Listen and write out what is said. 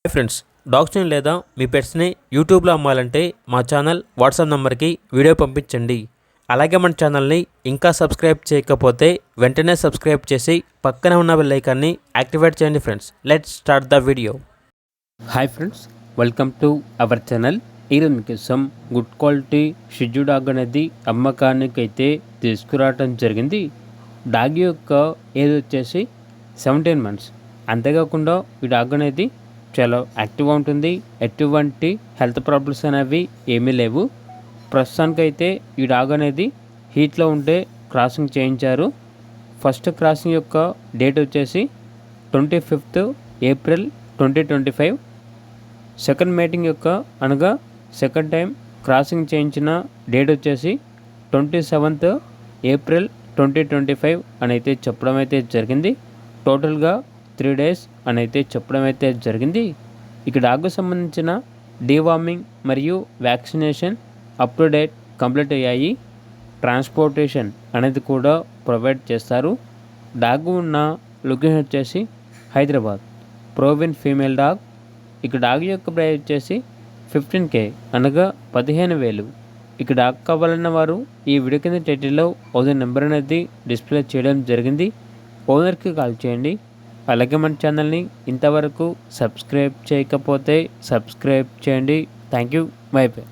Hi friends, డాగ్స్ని లేదా మీ పెట్స్ని యూట్యూబ్లో అమ్మాలంటే మా ఛానల్ వాట్సాప్ నెంబర్కి వీడియో పంపించండి. అలాగే మన ఛానల్ని ఇంకా సబ్స్క్రైబ్ చేయకపోతే వెంటనే సబ్స్క్రైబ్ చేసి పక్కనే ఉన్న బెల్ ఐకాన్ని యాక్టివేట్ చేయండి. Friends, let's start the video. Hi friends, welcome to our channel. ఈరోజు మీకోసం గుడ్ క్వాలిటీ షిజు డాగ్ అనేది అమ్మకానికి అయితే తీసుకురావడం జరిగింది. డాగ్ యొక్క ఏజ్ వచ్చేసి 17 months. అంతేకాకుండా ఈ డాగ్ అనేది చాలా యాక్టివ్గా ఉంటుంది. ఎటువంటి హెల్త్ ప్రాబ్లమ్స్ అనేవి ఏమీ లేవు. ప్రస్తుతానికైతే ఈ డాగ్ అనేది హీట్లో ఉంటే క్రాసింగ్ చేయించారు. ఫస్ట్ క్రాసింగ్ యొక్క డేట్ వచ్చేసి 25th April 2025. సెకండ్ మీటింగ్ యొక్క అనగా సెకండ్ టైం క్రాసింగ్ చేయించిన డేట్ వచ్చేసి 27th April 2025 అని అయితే చెప్పడం అయితే జరిగింది. టోటల్గా 3 days అని అయితే చెప్పడం అయితే జరిగింది. ఇక డాగ్కు సంబంధించిన డీవార్మింగ్ మరియు vaccination up to date complete అయ్యాయి. ట్రాన్స్పోర్టేషన్ అనేది కూడా ప్రొవైడ్ చేస్తారు. డాగ్ ఉన్న లొకేషన్ వచ్చేసి హైదరాబాద్. Proven female dog. ఇక డాగ్ యొక్క ప్రైస్ వచ్చేసి 15K అనగా 15,000. ఇక డాగ్ కావాలన్న వారు ఈ వీడియో కింద టైటిల్లో ఓనర్ నెంబర్ అనేది డిస్ప్లే చేయడం జరిగింది. ఓనర్కి కాల్ చేయండి. అలాగే మన ఛానల్ని ఇంతవరకు సబ్స్క్రైబ్ చేయకపోతే సబ్స్క్రైబ్ చేయండి. Thank you. By by.